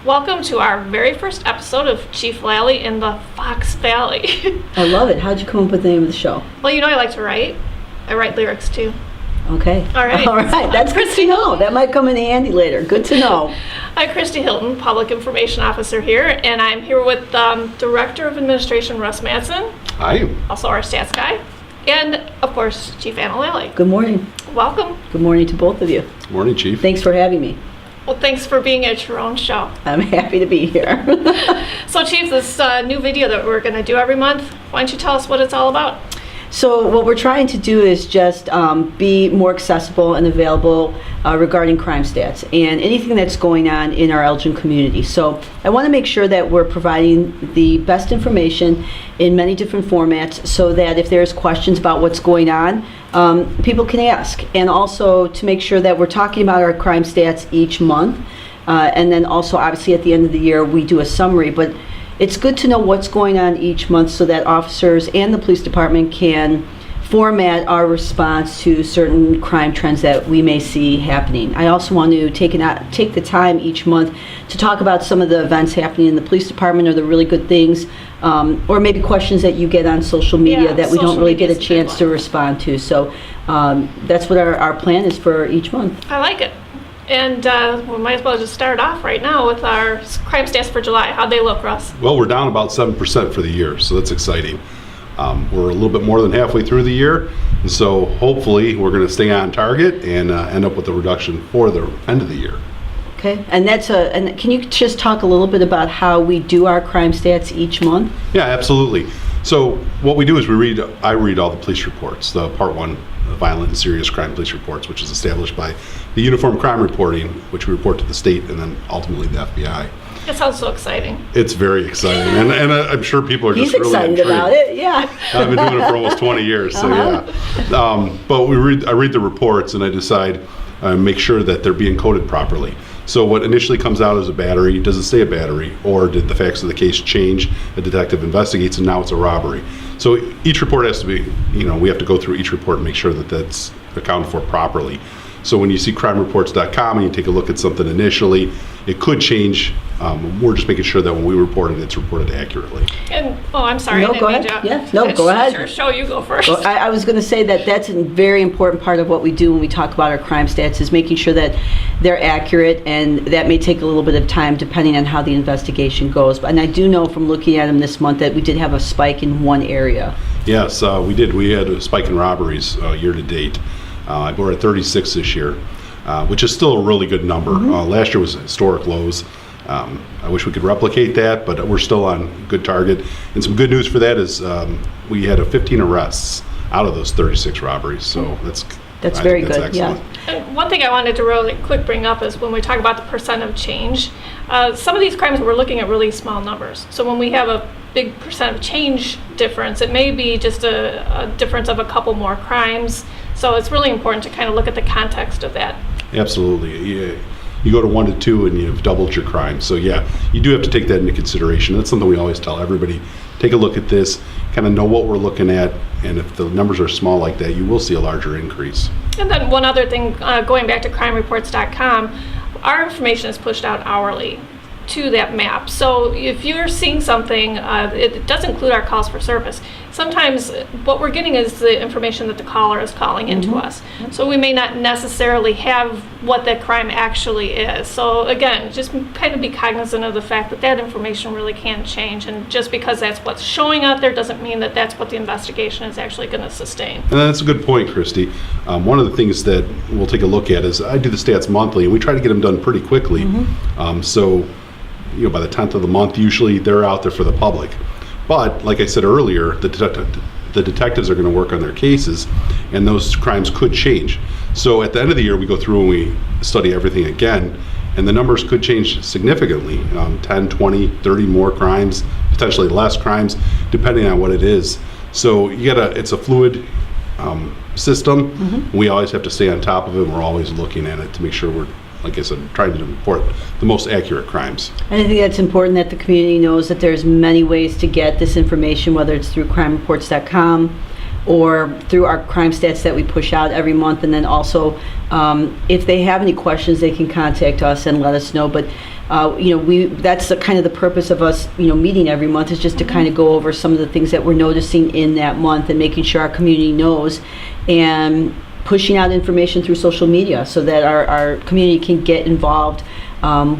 Welcome to our very first episode of Chief Lalley in the Fox Valley. I love it. How'd you come up with the name of the show? Well, I like to write. I write lyrics too. Okay. All right. All right. That's good to know. That might come in handy later. Good to know. I'm Christy Hilton, Public Information Officer here, and I'm here with Director of Administration Russ Madsen. Hi. Also our stats guy. And, of course, Chief Anna Lalley. Good morning. Welcome. Good morning to both of you. Morning, Chief. Thanks for having me. Well, thanks for being at your own show. I'm happy to be here. So, Chief, this new video that we're going to do every month, why don't you tell us what it's all about? So what we're trying to do is just be more accessible and available regarding crime stats and anything that's going on in our Elgin community. So I want to make sure that we're providing the best information in many different formats so that if there's questions about what's going on, people can ask. And also to make sure that we're talking about our crime stats each month. And then also obviously at the end of the year we do a summary. But it's good to know what's going on each month so that officers and the police department can format our response to certain crime trends that we may see happening. I also want to take the time each month to talk about some of the events happening in the police department or the really good things, or maybe questions that you get on social media that we don't really get a chance to respond to. So that's what our plan is for each month. I like it. And we might as well just start off right now with our crime stats for July. How'd they look, Russ? Well, we're down about 7% for the year, so that's exciting. We're a little bit more than halfway through the year, and so hopefully we're going to stay on target and end up with a reduction for the end of the year. Okay, and and can you just talk a little bit about how we do our crime stats each month? Yeah, absolutely. So what we do is I read all the police reports, the Part 1 violent and serious crime police reports, which is established by the Uniform Crime Reporting, which we report to the state and then ultimately the FBI. It sounds so exciting. It's very exciting, and I'm sure people are just He's really excited intrigued about it, yeah. I've been doing it for almost 20 years, so yeah. But I read the reports and I decide, make sure that they're being coded properly. So what initially comes out as a battery, does it say a battery, or did the facts of the case change? A detective investigates and now it's a robbery. So each report has to be, we have to go through each report and make sure that that's accounted for properly. So when you see crimereports.com and you take a look at something initially, it could change. We're just making sure that when we report it, it's reported accurately. And, I'm sorry. No, go ahead. Yeah, no, go ahead. Sure, show you go first. Well, I was going to say that that's a very important part of what we do when we talk about our crime stats is making sure that they're accurate, and that may take a little bit of time depending on how the investigation goes. And I do know from looking at them this month that we did have a spike in one area. Yes, we did. We had a spike in robberies year to date. We're at 36 this year, which is still a really good number. Last year was historic lows. I wish we could replicate that, but we're still on good target. And some good news for that is we had 15 arrests out of those 36 robberies. So that's very good. Excellent. Yeah. And one thing I wanted to really quick bring up is when we talk about the percent of change, some of these crimes we're looking at really small numbers. So when we have a big percent of change difference, it may be just a difference of a couple more crimes. So it's really important to kind of look at the context of that. Absolutely. Yeah. You go to 1 to 2 and you've doubled your crime. So yeah, you do have to take that into consideration. That's something we always tell everybody. Take a look at this, kind of know what we're looking at, and if the numbers are small like that, you will see a larger increase. And then one other thing, going back to crimereports.com, our information is pushed out hourly to that map. So if you're seeing something, it does include our calls for service. Sometimes what we're getting is the information that the caller is calling into us. So we may not necessarily have what that crime actually is. So again, just kind of be cognizant of the fact that that information really can change. And just because that's what's showing out there doesn't mean that that's what the investigation is actually going to sustain. And that's a good point, Christy. One of the things that we'll take a look at is I do the stats monthly, and we try to get them done pretty quickly. So by the 10th of the month, usually they're out there for the public. But like I said earlier, the detectives are going to work on their cases, and those crimes could change. So at the end of the year, we go through and we study everything again, and the numbers could change significantly. 10, 20, 30 more crimes, potentially less crimes, depending on what it is. So it's a fluid system. We always have to stay on top of it, and we're always looking at it to make sure we're, like I said, trying to report the most accurate crimes. And I think that's important that the community knows that there's many ways to get this information, whether it's through crimereports.com or through our crime stats that we push out every month. And then also, if they have any questions, they can contact us and let us know. But that's kind of the purpose of us, meeting every month, is just to kind of go over some of the things that we're noticing in that month and making sure our community knows, and pushing out information through social media so that our community can get involved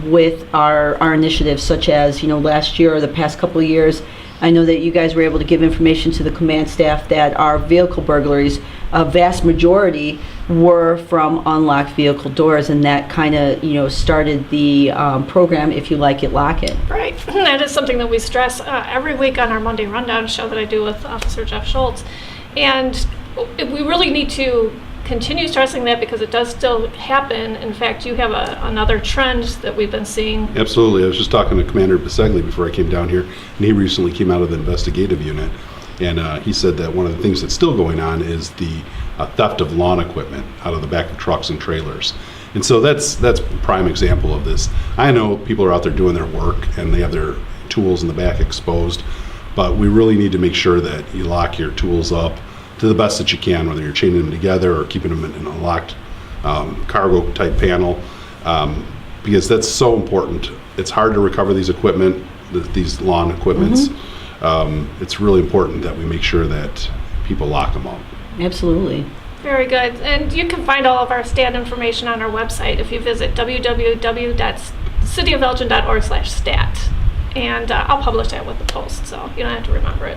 with our initiatives, such as, last year or the past couple of years. I know that you guys were able to give information to the command staff that our vehicle burglaries, a vast majority were from unlocked vehicle doors, and that kind of, started the program, If You Like It, Lock It. Right. That is something that we stress every week on our Monday Rundown show that I do with Officer Jeff Schultz. And we really need to continue stressing that because it does still happen. In fact, you have another trend that we've been seeing. Absolutely. I was just talking to Commander Bisegli before I came down here, and he recently came out of the investigative unit, and he said that one of the things that's still going on is the theft of lawn equipment out of the back of trucks and trailers. And so that's a prime example of this. I know people are out there doing their work and they have their tools in the back exposed, but we really need to make sure that you lock your tools up to the best that you can, whether you're chaining them together or keeping them in a locked cargo type panel, because that's so important. It's hard to recover these equipment, these lawn equipments. It's really important that we make sure that people lock them up. Absolutely. Very good. And you can find all of our stat information on our website if you visit www.cityofelgin.org/stat. And I'll publish that with the post, so you don't have to remember it.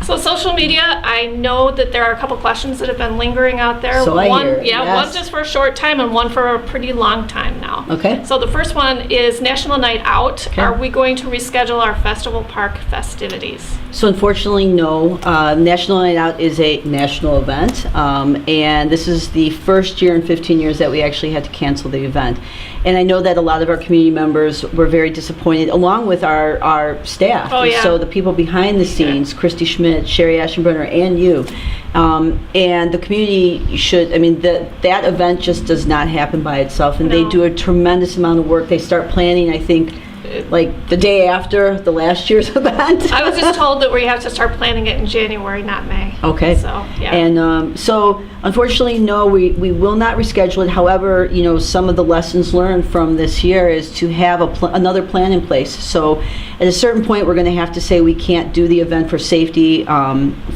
So social media, I know that there are a couple questions that have been lingering out there. So I hear, Yeah, yes. one just for a short time and one for a pretty long time now. Okay. So the first one is National Night Out. Okay. Are we going to reschedule our Festival Park festivities? So unfortunately, no. National Night Out is a national event, and this is the first year in 15 years that we actually had to cancel the event. And I know that a lot of our community members were very disappointed, along with our staff. Oh, yeah. So the people behind the scenes, Christy Schmidt, Sherry Aschenbrenner, and you. And the community should, that event just does not happen by itself, and No. they do a tremendous amount of work. They start planning, I think, like the day after the last year's event. I was just told that we have to start planning it in January, not May. Okay. So, yeah. And so, unfortunately, no, we will not reschedule it. However, some of the lessons learned from this year is to have another plan in place. So, at a certain point, we're going to have to say we can't do the event for safety,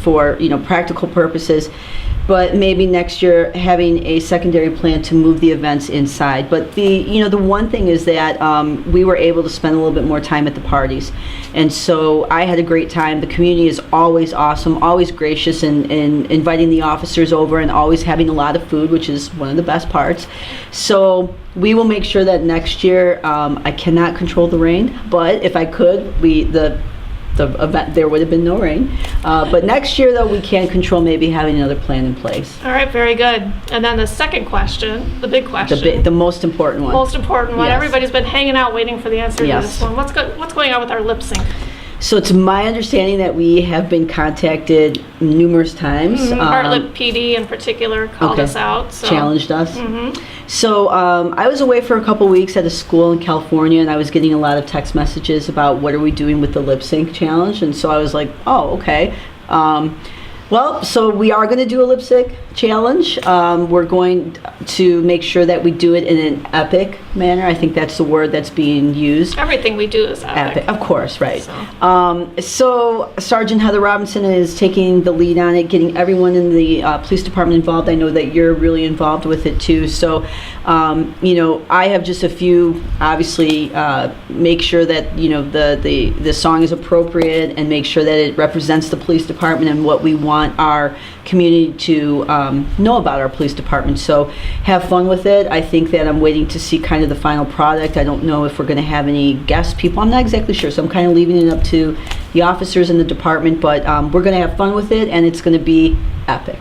for practical purposes. But maybe next year having a secondary plan to move the events inside. But the one thing is that we were able to spend a little bit more time at the parties, and so I had a great time. The community is always awesome, always gracious in inviting the officers over, and always having a lot of food, which is one of the best parts. So we will make sure that next year, I cannot control the rain, but if I could, the event, there would have been no rain. But next year, though, we can control maybe having another plan in place. All right, very good. And then the second question, the big question. The most important one. Most important one. Yes. Everybody's been hanging out waiting for the answer Yes. to this one. What's going on with our lip sync? So it's my understanding that we have been contacted numerous times. Bartlett PD in particular called okay. us out. So. Challenged us. So I was away for a couple weeks at a school in California, and I was getting a lot of text messages about what are we doing with the lip sync challenge, and so I was like, oh, okay. Well, so we are going to do a lip sync challenge. We're going to make sure that we do it in an epic manner. I think that's the word that's being used. Everything we do is epic. Of course, right. So. So Sergeant Heather Robinson is taking the lead on it, getting everyone in the police department involved. I know that you're really involved with it too. So, I have just a few, obviously, make sure that, the song is appropriate and make sure that it represents the police department and what we want our community to know about our police department. So have fun with it. I think that I'm waiting to see kind of the final product. I don't know if we're going to have any guest people. I'm not exactly sure. So I'm kind of leaving it up to the officers in the department. But we're going to have fun with it, and it's going to be epic.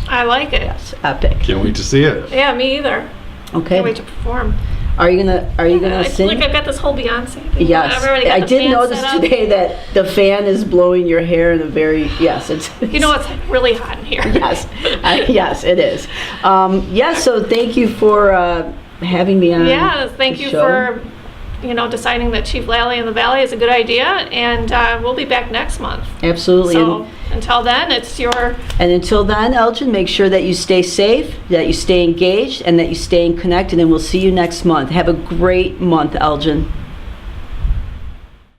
I like it. Yes, epic. Can't wait to see it. Yeah, me either. Okay. Can't wait to perform. Are you gonna I feel sing? like I've got this whole Beyonce thing. Yes. I've already got I the did fan notice set up. today that the fan is blowing your hair in a very it's You know, it's really hot in here. yes, yes, it is. Yes, so thank you for having me on. Yes, thank the you show. for deciding that Chief Lalley in the Valley is a good idea, and we'll be back next month. Absolutely. So until then, it's your... And until then, Elgin, make sure that you stay safe, that you stay engaged, and that you stay connected, and we'll see you next month. Have a great month, Elgin.